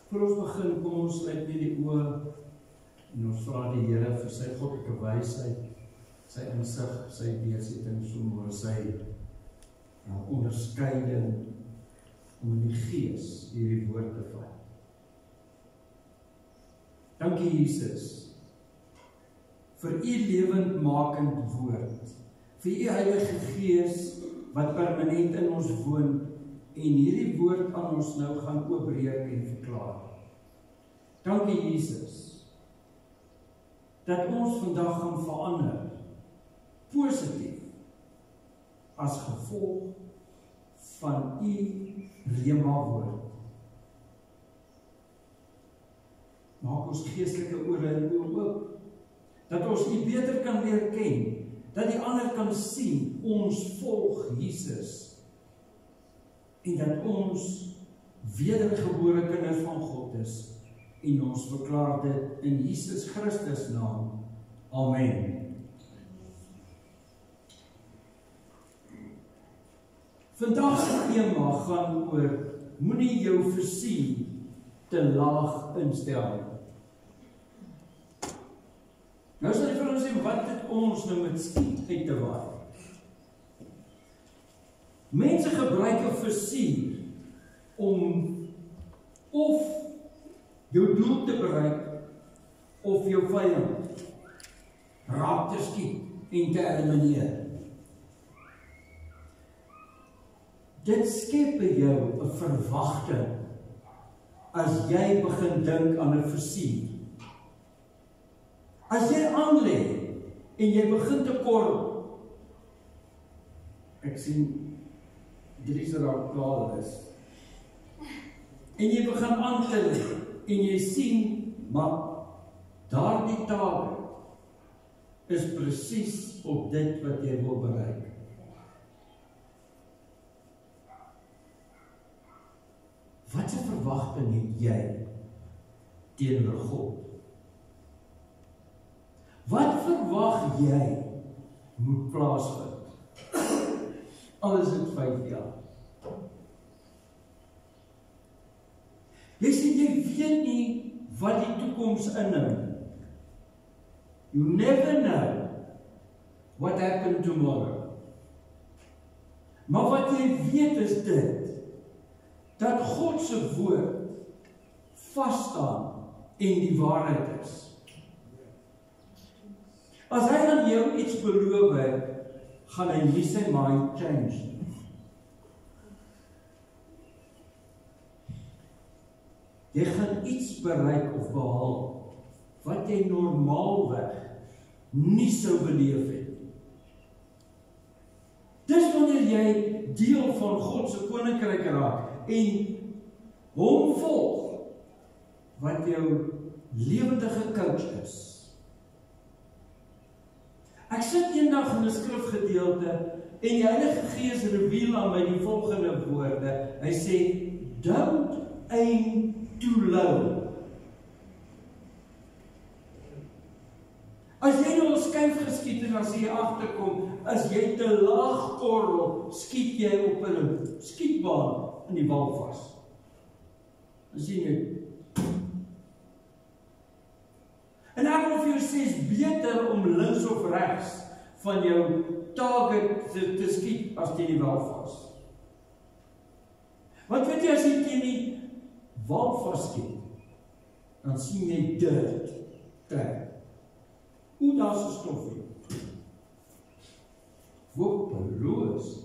Voor ons begin, kom ons sluit net die oë en ons vra die Here vir sy goddelike wysheid, sy insig, sy deursetting, sommer sy onderskeiding om in die gees hierdie woord te vat. Dankie Jesus vir u lewendmakend woord, vir u Heilige Gees wat permanent in ons woon en hierdie woord aan ons nou gaan oopbreek en verklaar. Dankie Jesus dat ons vandag gaan verander positief as gevolg van u rema woord. Maak ons geestelike ore en oë oop, dat ons u beter kan leer ken, dat die ander kan sien ons volg Jesus en dat ons wedergebore kinders van God is en ons verklaar dit in Jesus Christus naam. Amen. Vandag se tema gaan oor moenie jou visie te laag instel nie. Nou sal ek vir ons sê, wat het ons nou met skiet uit te waai? Mense gebruik 'n visie om of jou doel te bereik of jou vyand raak te skiet en te elimineer. Dit skep by jou 'n verwagting as jy begin dink aan 'n visie. As jy aanlê en jy begin te korrel, ek sien Dries raak klaar is, en jy begin aan te lê en jy sien, maar daardie taak is presies op dit wat jy wil bereik. Wat 'n verwagting het jy teenoor God? Wat verwag jy moet plaasvind? Al is dit 5 jaar. Jy sê jy weet nie wat die toekoms inhou. You never know what happened tomorrow. Maar wat jy weet is dit, dat God se woord vas staan en die waarheid is. As hy aan jou iets beloof het, gaan hy nie sy mind change. Jy gaan iets bereik of behaal wat jy normaalweg nie sou beleef het. Dis wanneer jy deel van God se koninkryk raak en hom volg wat jou lewendige coach is. Ek sit eendag in 'n skrifgedeelte en die Heilige Gees reveal aan my die volgende woorde. Hy sê, don't aim too low. As jy nou 'n skuif geskiet en as jy agterkom, as jy te laag korrel, skiet jy op 'n skietbaan in die walvis. Dan sien jy. En ek wil vir jou sê, is beter om links of regs van jou target te skiet as teen die walvis. Want weet jy, as jy teen die walvis skiet, dan sien jy dirt trek. Hoe daar's 'n stofie. Hopeloos.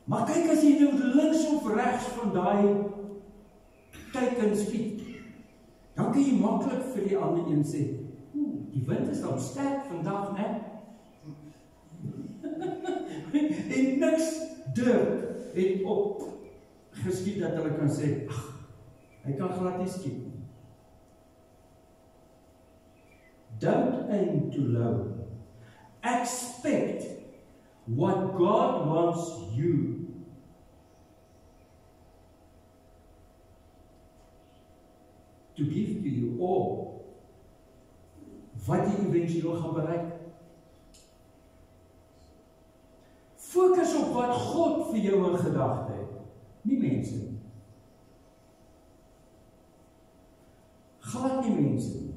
Maar kyk, as jy nou links of regs van daai teiken skiet, dan kan jy maklik vir die ander een sê, die wind is al sterk vandag, né? En niks dirt het op geskiet dat hulle kan sê, ag, hy kan glad nie skiet. Don't aim too low. Expect what God wants you to give to you, or wat jy eventueel gaan bereik. Fokus op wat God vir jou in gedagte het, nie mense nie. mense nie.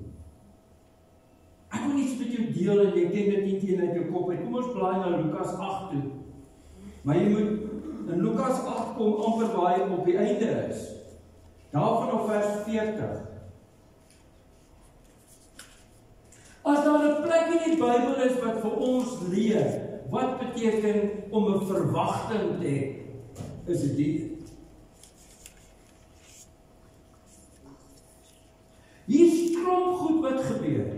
Ek wil iets met jou deel en jy ken dit nie teen uit jou kop uit. Kom ons blaai na Lukas 8 toe. Maar jy moet in Lukas 8 kom amper waar hy op die einde is. Daar vanaf vers 40. As daar 'n plek in die Bybel is wat vir ons leer, wat beteken om 'n verwagting te hê, is dit die. Hier is klomp goed wat gebeur.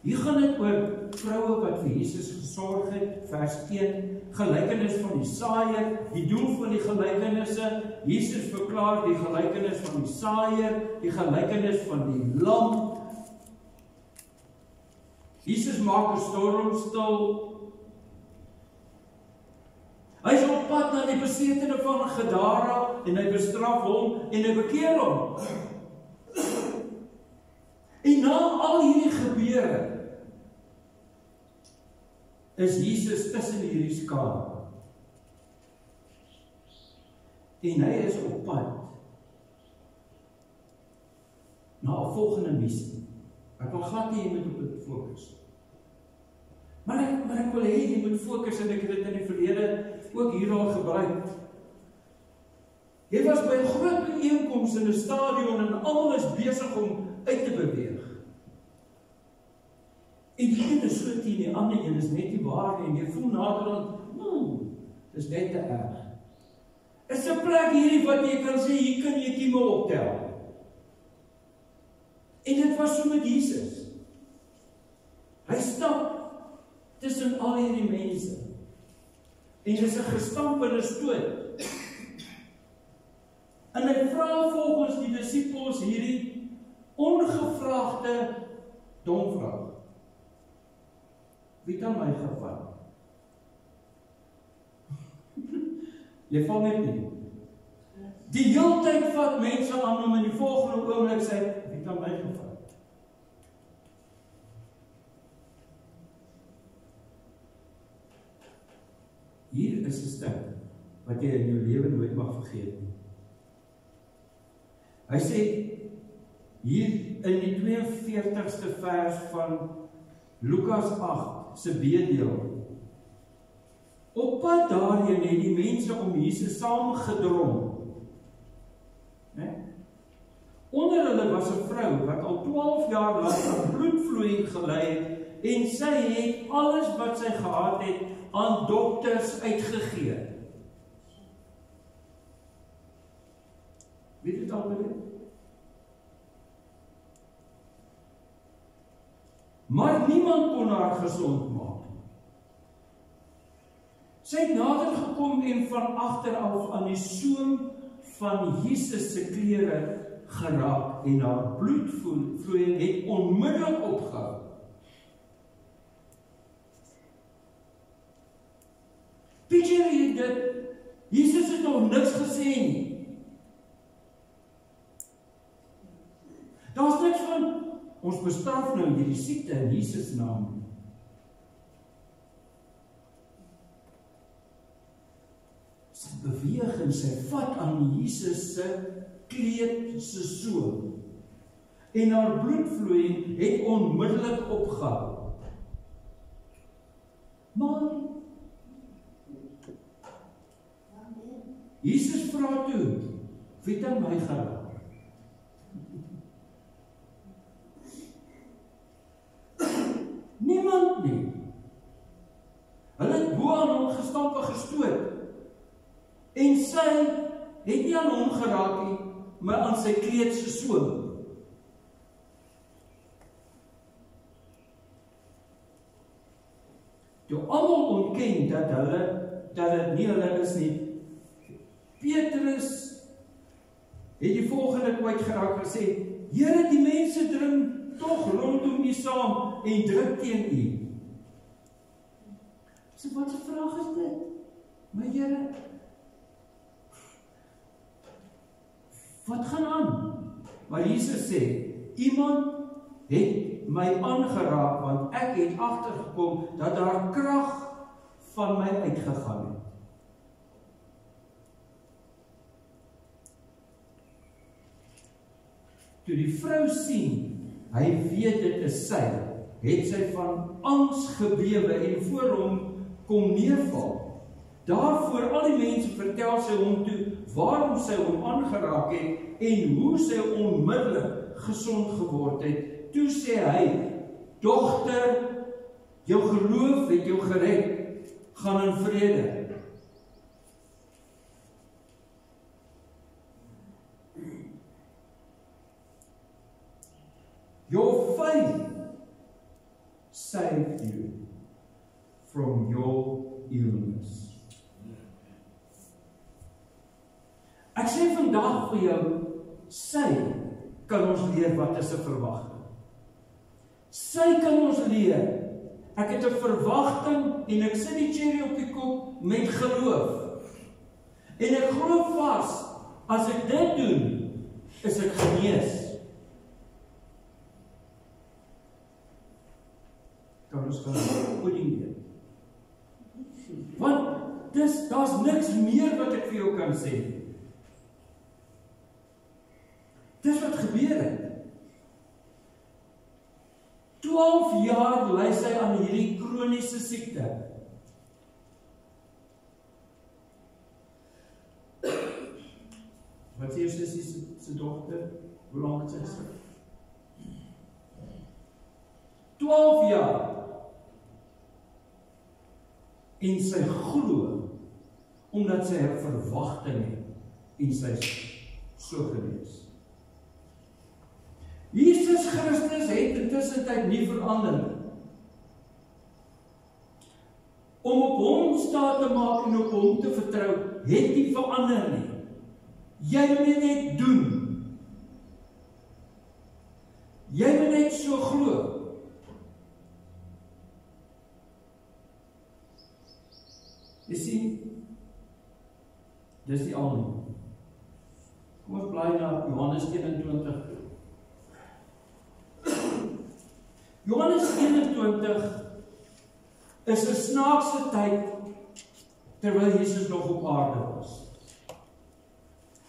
Hier gaan dit oor vroue wat vir Jesus gesorg het, vers 1, gelykenis van die saaier, die doel van die gelykenisse, Jesus verklaar die gelykenis van die saaier, die gelykenis van die lam. Jesus maak 'n storm stil. Hy is op pad na die besetene van Gadara en hy bestraf hom en hy bekeer hom. En na al hierdie gebeure is Jesus tussen hierdie skare. En hy is op pad na 'n volgende missie. Ek wil glad nie jy moet op dit fokus. Maar ek wil hê jy moet fokus en ek het dit in die verlede ook hier al gebruik. Jy was by 'n groot byeenkoms in 'n stadion en almal is besig om uit te beweeg. En die een is so teen die ander een is net nie waar nie en jy voel naderhand, dis net te erg. Is 'n plek hierdie wat jy kan sê, hier kan jy kieme optel. En dit was so met Jesus. Hy stap tussen al hierdie mense. En dis 'n gestamp en 'n stoot. En hy vra volgens die disippels hierdie ongevraagde dom vraag. Wie kan my gevat? Jy val net nie. Die hele tyd vat mense aan om in die volgende oomblik sê, wie kan my gevat? Hier is 'n stuk wat jy in jou lewe nooit mag vergeet nie. Hy sê hier in die 42ste vers van Lukas 8 se B-deel. Op pad daarheen het die mense om Jesus saamgedrom. Onder hulle was 'n vrou wat al 12 jaar lank aan bloedvloeiing gely het en sy het alles wat sy gehad het aan dokters uitgegee. Weet dit al baie? Maar niemand kon haar gesond maak. Sy het nader gekom en van agter af aan die soem van Jesus se klere geraak en haar bloedvloeiing het onmiddellik opgehou. Picture jy dit? Jesus het nog niks gesê nie. Daar's niks van ons bestraf nou hierdie siekte in Jesus naam. Sy beweeg en sy vat aan Jesus se kleed se soem. En haar bloedvloeiing het onmiddellik opgehou. Maar Jesus vra toe, wie het my geraak? Niemand nie. Hulle het bo aan hom gestamp en gestoot. En sy het nie aan hom geraak nie, maar aan sy kleed se soem. Toe almal ontken dat dit nie hulle is nie, Petrus het die volgende kwyt geraak gesê, Here, die mense dring tog rondom U saam en druk teen U. So wat 'n vraag is dit? My Here, wat gaan aan? Maar Jesus sê, iemand het my aangeraak, want ek het agtergekom dat daar krag van my uitgegaan het. toe die vrou sien, hy weet dit is sy, het sy van angs gebewe en voor hom kom neerval. Daarvoor al die mense vertel sy hom toe, waarom sy hom aangeraak het, en hoe sy onmiddellik gesond geword het. Toe sê hy, dogter, jou geloof het jou gered, gaan in vrede. Your faith saved you from your illness. Ek sê vandag vir jou, sy kan ons leer wat is 'n verwagting. Sy kan ons leer, ek het 'n verwagting en ek sit die cherry op die kop met geloof. En ek glo vas, as ek dit doen, is ek genees. Kan ons gaan pudding eet. Want daar's niks meer wat ek vir jou kan sê. Dis wat gebeur het. 12 jaar ly sy aan hierdie kroniese siekte. Wat sê jou sussie se dogter? Hoe lank het sy gesit? 12 jaar. En sy glo, omdat sy 'n verwagting het, en sy is so gewees. Jesus Christus het intussen tyd nie verander nie. Om op hom staat te maak en op hom te vertrou, het nie verander nie. Jy moet net doen. Jy moet net so glo. Jy sien, dis die al nie. Kom ons blaai na Johannes 21. Johannes 21 is 'n snaakse tyd terwyl Jesus nog op aarde was.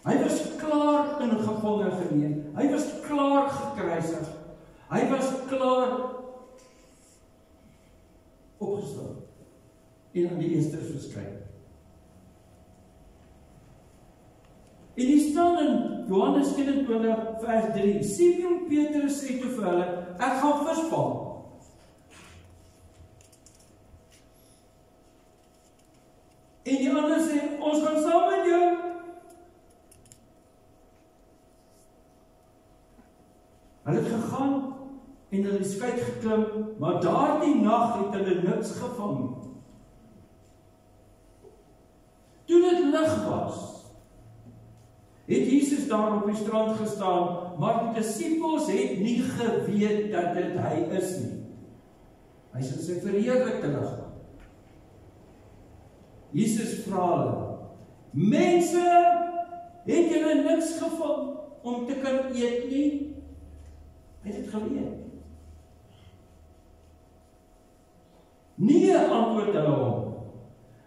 Hy was klaar in gevange geneem. Hy was klaar gekruisig. Hy was klaar opgestaan en aan die eerste verskyn. En die staan in Johannes 21 vers 3. Simon Petrus sê toe vir hulle, ek gaan visvang. En die ander sê, ons gaan saam met jou. Hulle het gegaan en hulle die skei geklim, maar daardie nag het hulle niks gevang nie. Toe dit lig was, het Jesus daar op die strand gestaan, maar die disippels het nie geweet dat dit hy is nie. Hy is in sy verheerlikte liggaam. Jesus vra hulle, mense, het julle niks gevang om te kan eet nie? Hy het dit geweet. Nee, antwoord hulle hom.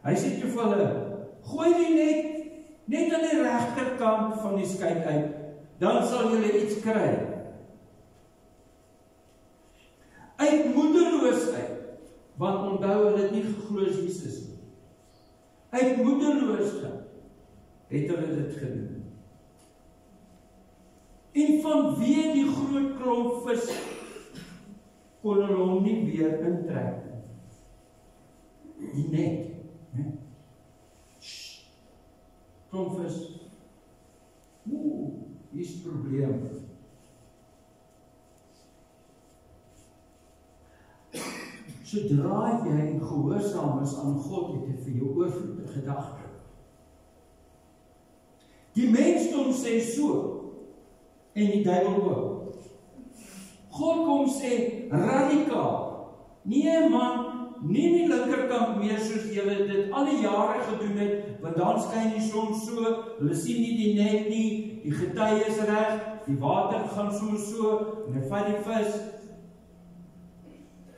Hy sê toe vir hulle, gooi die net aan die regterkant van die skei uit, dan sal julle iets kry. Uit moedeloosheid, want onthou hulle het nie geglo as Jesus nie. Uit moedeloosheid het hulle dit gedoen. En vanweë die groot klomp vis kon hulle hom nie weer intrek nie. Die net, né? Klomp vis. Hier's die probleem. Sodra jy gehoorsaam is aan God, het hy vir jou oorvloed gedagte. Die mensdom sê so, en die duiwel ook. God kom sê radikaal, nee man, nie die linkerkant meer soos julle dit al die jare gedoen het, want dan skyn die son so, hulle sien nie die net nie, die gety is reg, die water gaan so, en hy vat die vis,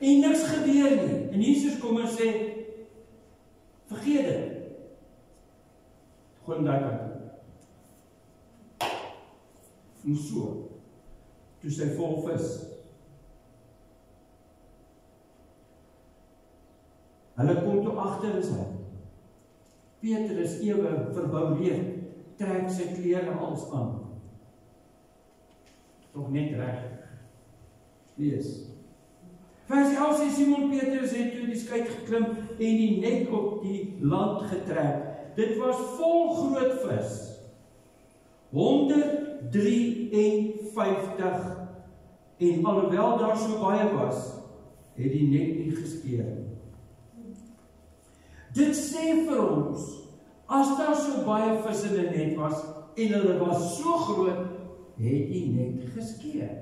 en niks gebeur nie. En Jesus kom en sê, vergeet dit. Gooi daai kant. En so. toe sy vol vis. Hulle kom toe agter is hy. Petrus ewe verboureerd, trek sy klere als aan. Tog net reg. Lees. Vers 11 sê Simon Petrus het toe die skei geklim en die net op die land getrek. Dit was vol groot vis. 153 en alhoewel daar so baie was, het die net nie geskeur. Dit sê vir ons, as daar so baie vis in 'n net was en hulle was so groot, het die net geskeur.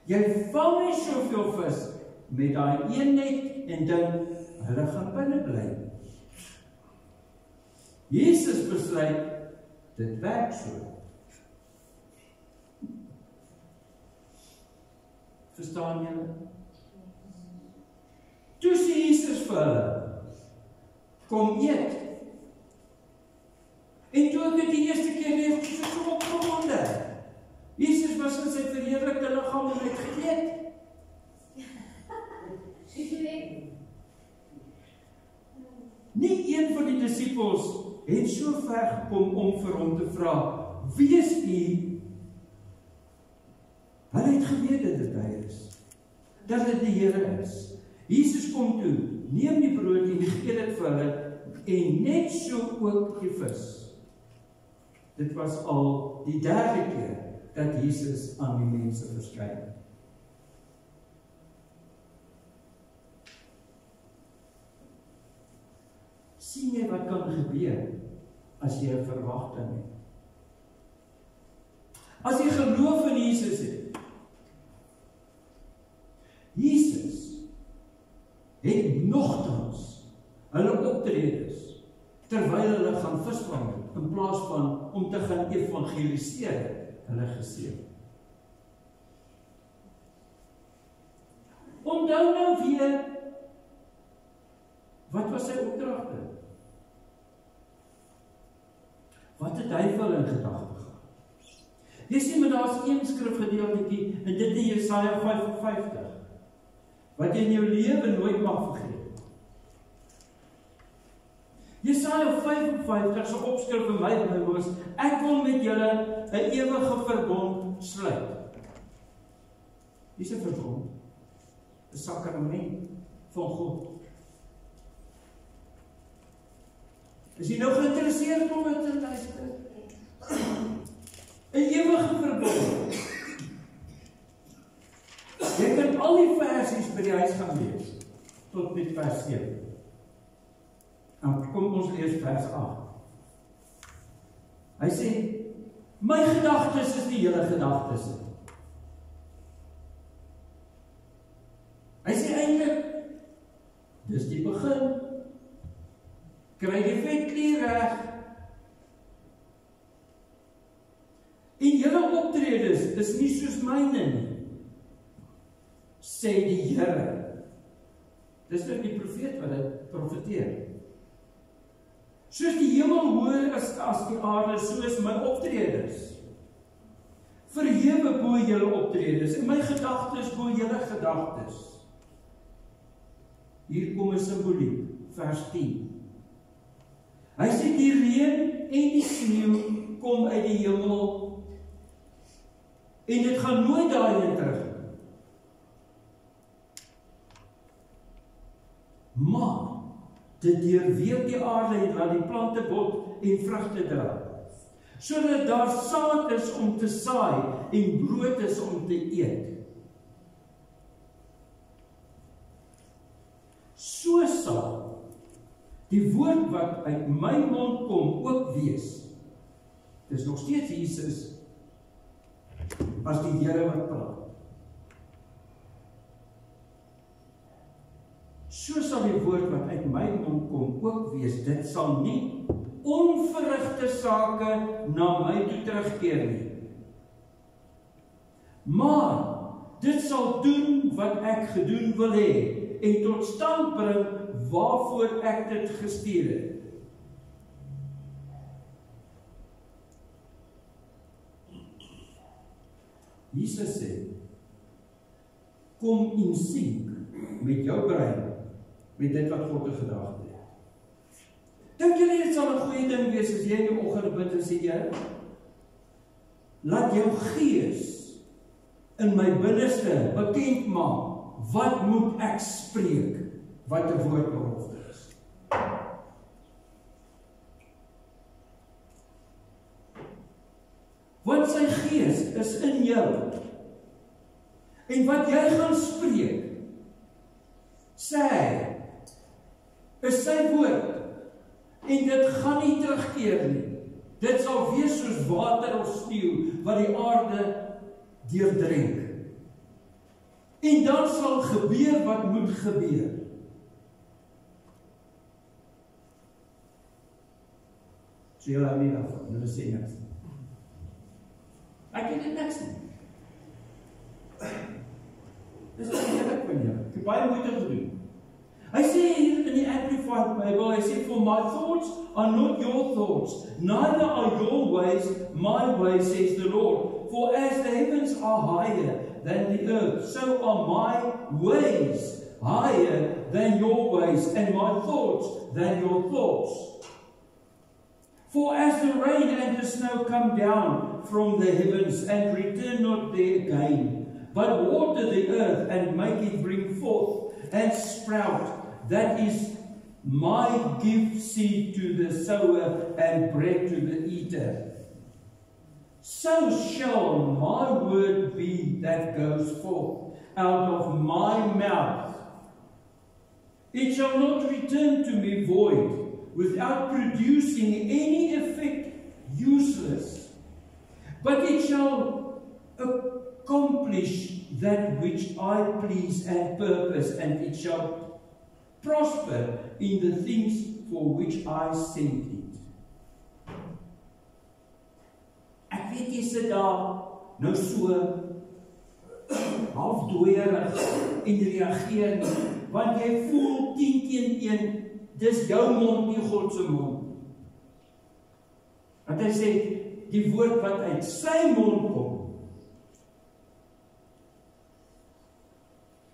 Jy vang nie soveel vis met daai een net en dink hulle gaan binne bly. Jesus besluit dit werk so. Verstaan julle? Toe sê Jesus vir hulle, kom eet. En toe ek dit die eerste keer lees, so opgewonde. Jesus was in sy verheerlikte liggaam en het geëet. Nie een van die disippels het so ver gekom om vir hom te vra, wie is u? Hulle het geweet dat dit hy is, dat dit die Here is. Jesus kom toe, neem die brood en gee dit vir hulle, en net so ook die vis. Dit was al die derde keer dat Jesus aan die mense verskyn. Sien jy wat kan gebeur as jy 'n verwagting het? As jy geloof in Jesus het. Jesus het nogtans hulle optredes terwyl hulle gaan visvang in plaas van om te gaan evangeliseer, hulle geseën. Onthou nou weer, wat was sy opdragte? Wat het hy vir in gedagte gehad? Jy sien, maar daar is een skrifgedeeltjie, en dit in Jesaja 55, wat jy in jou lewe nooit mag vergeet. Jesaja 55 se opskrif vir my was, ek wil met julle 'n ewige verbond sluit. Dis 'n verbond, 'n sakrament van God. Is jy nou geïnteresseerd om dit te luister? 'n ewige verbond. Jy kan al die versies by die huis gaan lees, tot met vers 7. Nou kom ons lees vers 8. Hy sê, my gedagtes is nie julle gedagtes nie. Hy sê eintlik, dis die begin. Kry die vetklier reg. En julle optredes is nie soos myne nie, sê die Here. Dis nou die profeet wat dit profeteer. Soos die hemel hoër is as die aarde, so is my optredes. Verhewe bo julle optredes, en my gedagtes bo julle gedagtes. Hier kom 'n simboliek, vers 10. Hy sê die reën en die sneeu kom uit die hemel, en dit gaan nooit daarheen terug. Maar dit deurweek die aarde en laat die plante bot en vrugte dra, sodat daar saad is om te saai en brood is om te eet. So sal die woord wat uit my mond kom ook wees. Dis nog steeds Jesus as die Here wat praat. So sal die woord wat uit my mond kom ook wees. Dit sal nie onverrigte sake na my toe terugkeer nie. Maar dit sal doen wat ek gedoen wil hê en tot stand bring waarvoor ek dit gestuur het. Jesus sê, kom in sync met jou brein, met dit wat God in gedagte het. Dink julle dit sal 'n goeie ding wees as jy in die oggend bid en sê, Here, laat jou gees in my binneste bekend maak, wat moet ek spreek, wat 'n woordbelofte is. Want sy gees is in jou. En wat jy gaan spreek, sê hy, is sy woord. En dit gaan nie terugkeer nie. Dit sal wees soos water of sneeu wat die aarde deurdrink. En dan sal gebeur wat moet gebeur. So jy hou nie daarvan, julle sê niks. Ek het dit niks nie. Dis wat ek van jou. Ek het baie moeite gedoen. Hy sê hier in die Amplified Bible, hy sê, for my thoughts are not your thoughts, neither are your ways my ways, says the Lord. For as the heavens are higher than the earth, so are my ways higher than your ways, and my thoughts than your thoughts. For as the rain and the snow come down from the heavens and return not there again, but water the earth and make it bring forth and sprout, that is my gift seed to the sower and bread to the eater. So shall my word be that goes forth out of my mouth. It shall not return to me void, without producing any effect useless, but it shall accomplish that which I please and purpose, and it shall prosper in the things for which I sent it. Ek weet jy sit daar nou so half dooierig en reageer nie, want jy voel 10 teen 1, dis jou mond nie God se mond. Want hy sê, die woord wat uit sy mond kom,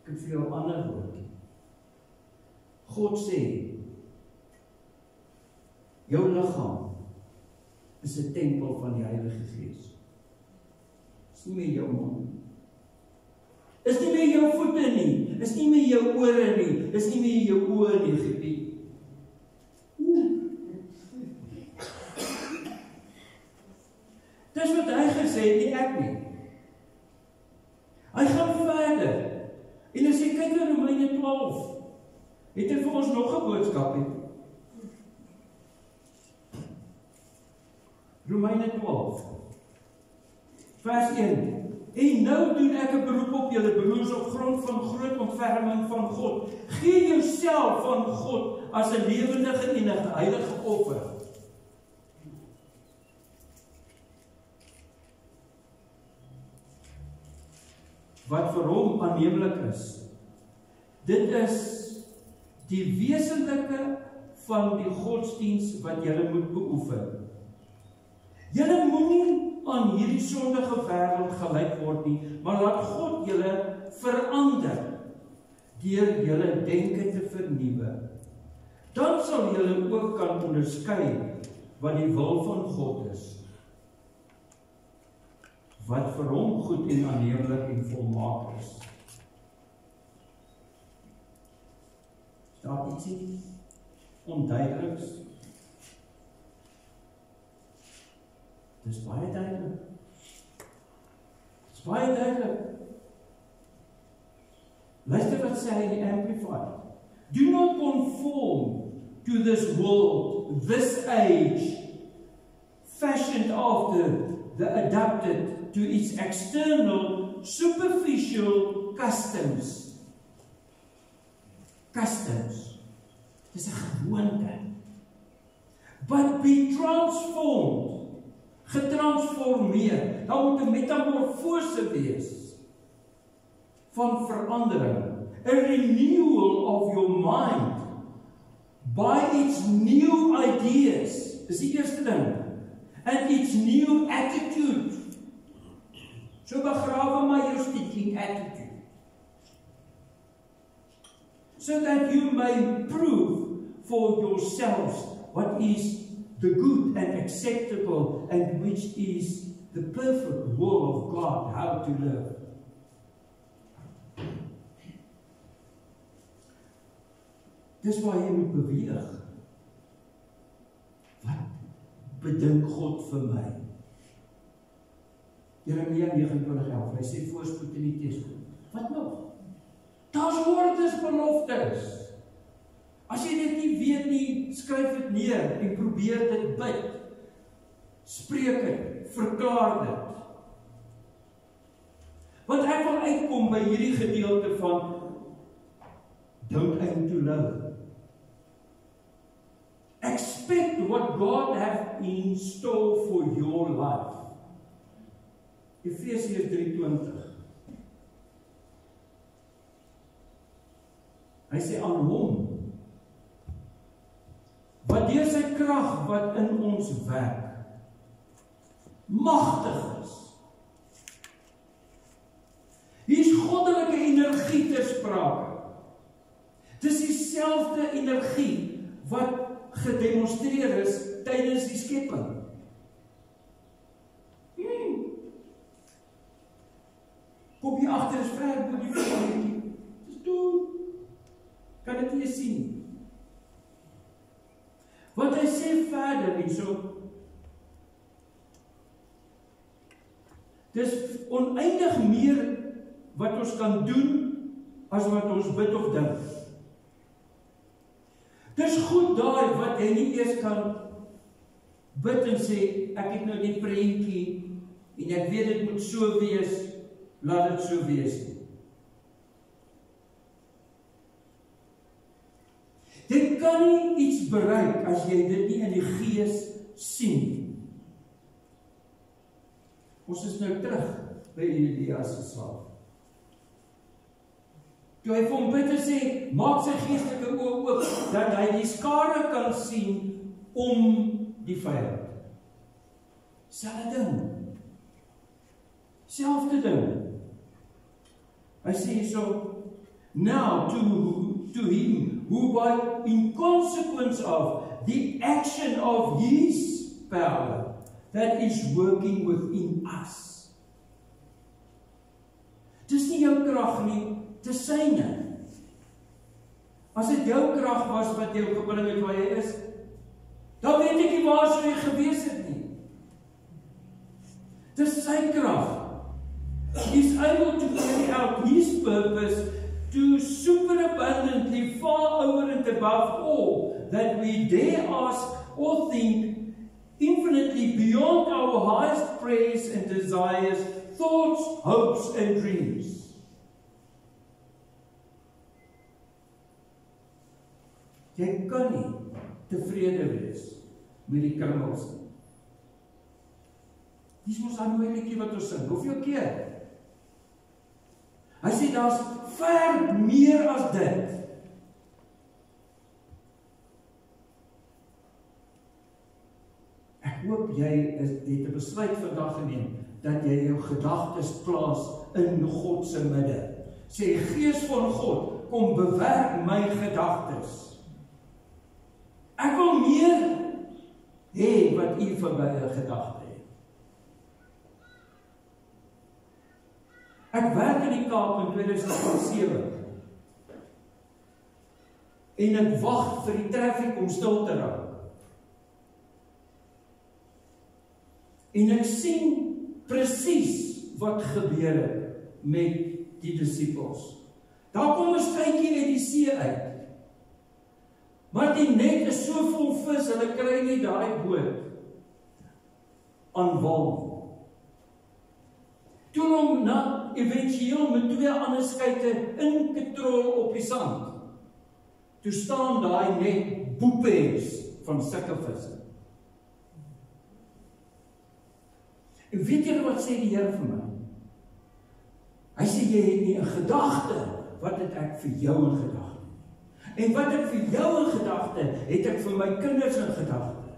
ek het vir jou ander woord. God sê, jou liggaam is 'n tempel van die Heilige Gees. Is nie meer jou mond. Is nie meer jou voete nie. Is nie meer jou ore nie. Is nie meer jou oë nie, gebied. Dis wat hy gesê het, nie ek nie. Hy gaan verder. En as jy kyk na Romeine 12, het hy vir ons nog 'n boodskap het. Romeine 12, vers 1. En nou doen ek 'n beroep op julle broers op grond van groot ontferming van God. Gee jouself van God as 'n lewendige en 'n heilige offer. Wat vir hom aanneemlik is. Dit is die wesenlike van die godsdiens wat julle moet beoefen. Julle moenie aan hierdie sondige wêreld gelyk word nie, maar laat God julle verander deur julle denke te vernuwe. Dan sal julle ook kan onderskei wat die wil van God is, wat vir hom goed en aanneemlik en volmaak is. Staat ietsie onduideliks? Dis baie duidelik. Dis baie duidelik. Luister wat sê hy in die Amplified. Do not conform to this world, this age, fashioned after the adapted to its external, superficial customs. Customs. Dis 'n gewoonte. But be transformed. Getransformeer. Daar moet 'n metamorfose wees van verandering. A renewal of your mind by its new ideas. Dis die eerste ding. And its new attitude. So begrawe maar jou stinking attitude. So that you may prove for yourselves what is the good and acceptable and which is the perfect will of God, how to live. Dis waar jy moet beweeg. Wat bedink God vir my? Jeremia 29:11, hy sê voorspoed in die teespoed. Wat nog? Daar's woordes beloftes. As jy dit nie weet nie, skryf dit neer en probeer dit bid. Spreek dit, verklaar dit. Want ek wil uitkom by hierdie gedeelte van don't aim too low. Expect what God has in store for your life. Efesiërs 3:20. Hy sê aan hom, wat deur sy krag wat in ons werk, magtig is. Hier is goddelike energie ter sprake. Dis dieselfde energie wat gedemonstreer is tydens die skepping. Kom hier agter is ver bo die vuurtjie. Dis dood. Kan dit nie sien. Wat hy sê verder hierso. Dis oneindig meer wat ons kan doen as wat ons bid of dink. Dis goed daai wat jy nie eers kan bid en sê ek het nou die prentjie en ek weet dit moet so wees, laat dit so wees. Dit kan nie iets bereik as jy dit nie in die gees sien. Ons is nou terug by Elia se slaaf. Toe hy vir hom bid en sê, maak sy geestelike oë oop, dat hy die skare kan sien om die vyand. Selfde ding. Selfde ding. Hy sê so, now to him who by in consequence of the action of his power that is working within us. Dis nie jou krag nie, dis syne. As dit jou krag was wat jou gebring het waar jy is, dan weet ek nie waar sou jy gewees het nie. Dis sy krag. He's able to carry out his purpose to superabundantly, far over and above all that we dare ask or think, infinitely beyond our highest prayers and desires, thoughts, hopes and dreams. Jy kan nie tevrede wees met die krummels nie. Dis mos aan my liedjie wat ons sing, hoeveel keer? Hy sê, daar's ver meer as dit. Ek hoop jy het 'n besluit vandag geneem, dat jy jou gedagtes plaas in God se midde. Sê, Gees van God, kom bewerk my gedagtes. Ek wil meer hê wat U vir my 'n gedagte het. Ek werk in die Kaap in 2007 en ek wag vir die traffic om stil te raak. En ek sien presies wat gebeur het met die disippels. Daar kom 'n skytjie uit die see uit. Maar die net is so vol vis, hulle kry nie daai boot aan wal. Toe hom na eventueel met 2 ander skyte ingetrol op die sand. Toe staan daai net boepens van sulke visse. En weet julle wat sê die Here vir my? Hy sê jy het nie 'n gedagte, wat het ek vir jou in gedagte? En wat ek vir jou in gedagte, het ek vir my kinders in gedagte.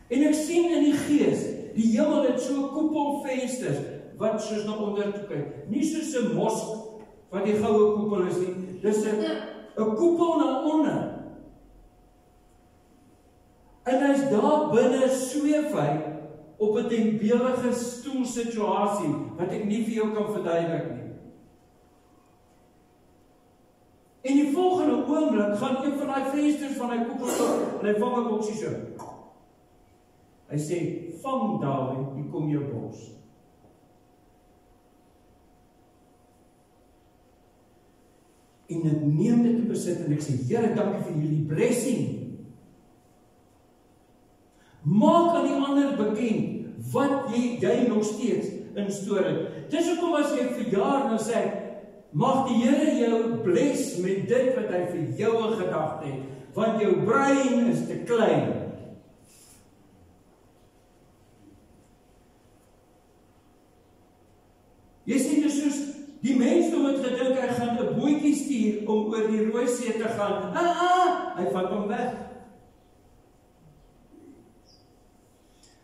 En ek sien in die gees, die hemel het so koepelvensters, wat soos na onder toe kyk. Nie soos 'n mosk wat die goue koepel is nie. Dis 'n koepel na onder. En hy's daar binne sweef hy op 'n denkbeeldige stoelsituasie wat ek nie vir jou kan verduidelik nie. En die volgende oomblik gaan een van daai vensters van hy koepel op en hy vang 'n boksie so. Hy sê, vang Dawid, hier kom jou bos. En ek neem dit in besit en ek sê, Here, dankie vir hierdie blessing. Maak aan die ander bekend wat jy nog steeds in storie. Dis hoekom as jy verjaar dan sê ek, mag die Here jou bless met dit wat hy vir jou in gedagte het, want jou brein is te klein. Jy sien dus soos die mens het gedink hy gaan 'n bootjie stuur om oor die Rooi See te gaan. Hy vat hom weg.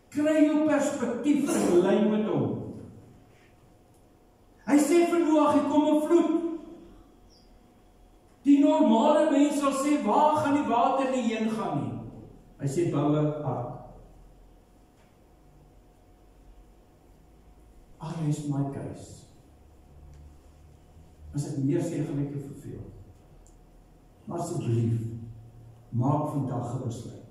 Kry jou perspektief in lyn met hom. Hy sê vir Noag, hier kom 'n vloed. Die normale mens sal sê, waar gaan die water nie heen gaan nie? Hy sê, bou 'n ark. I rest my case. As ek meer sê, gaan ek jou verveel. Maar asseblief, maak vandag 'n besluit.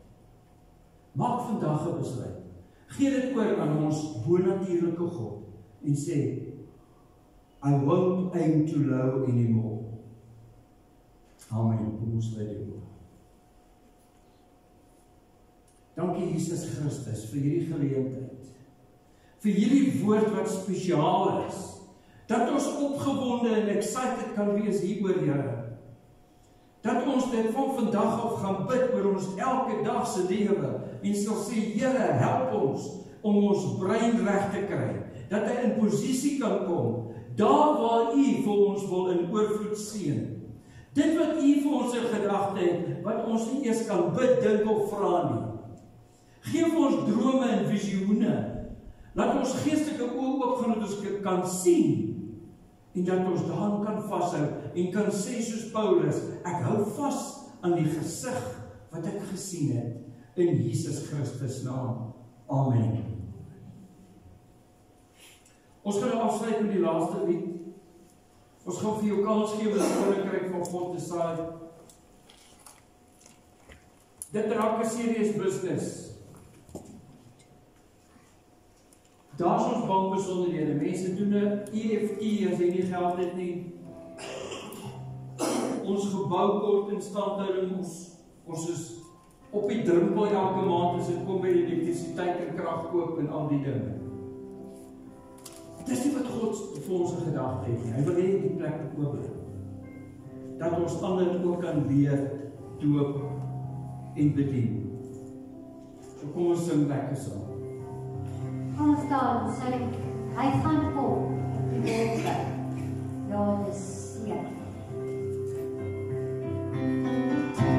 Maak vandag 'n besluit. Gee dit oor aan ons bonatuurlike God en sê, I won't aim too low anymore. Amen. Kom ons lê die oor. Dankie Jesus Christus vir hierdie geleentheid. Vir hierdie woord wat spesiaal is. Dat ons opgewonde en excited kan wees hieroor, Here. Dat ons dit van vandag af gaan bid oor ons elke dag se lewe en sal sê, Here, help ons om ons brein reg te kry. Dat hy in posisie kan kom, daar waar U vir ons wil in oorvloed seën. Dit wat U vir ons in gedagte het, wat ons nie eers kan bid, dink of vra nie. Geef ons drome en visioene. Laat ons geestelike oë oopgaan dat ons kan sien en dat ons daaraan kan vashou en kan sê soos Paulus, ek hou vas aan die gesig wat ek gesien het in Jesus Christus naam. Amen. Ons gaan afsluit met die laaste lied. Ons gaan vir jou kans gee om die koninkryk van God te saai. Dit raak 'n serious business. Daar is ons bankbesonderhede. Mense doen 'n EFT as jy nie geld het nie. Ons gebou kort in standhouding. Ons is op die drempel elke maand as dit kom by elektrisiteit en krag koop en al die dinge. Dis nie wat God vir ons in gedagte het nie. Hy wil hê die plek moet oop bly. Dat ons ander ook kan leer, doop en bedien. So kom ons sing lekker saam. Ons staan, sê, hy gaan kom, die wolke, ja, dis, ja.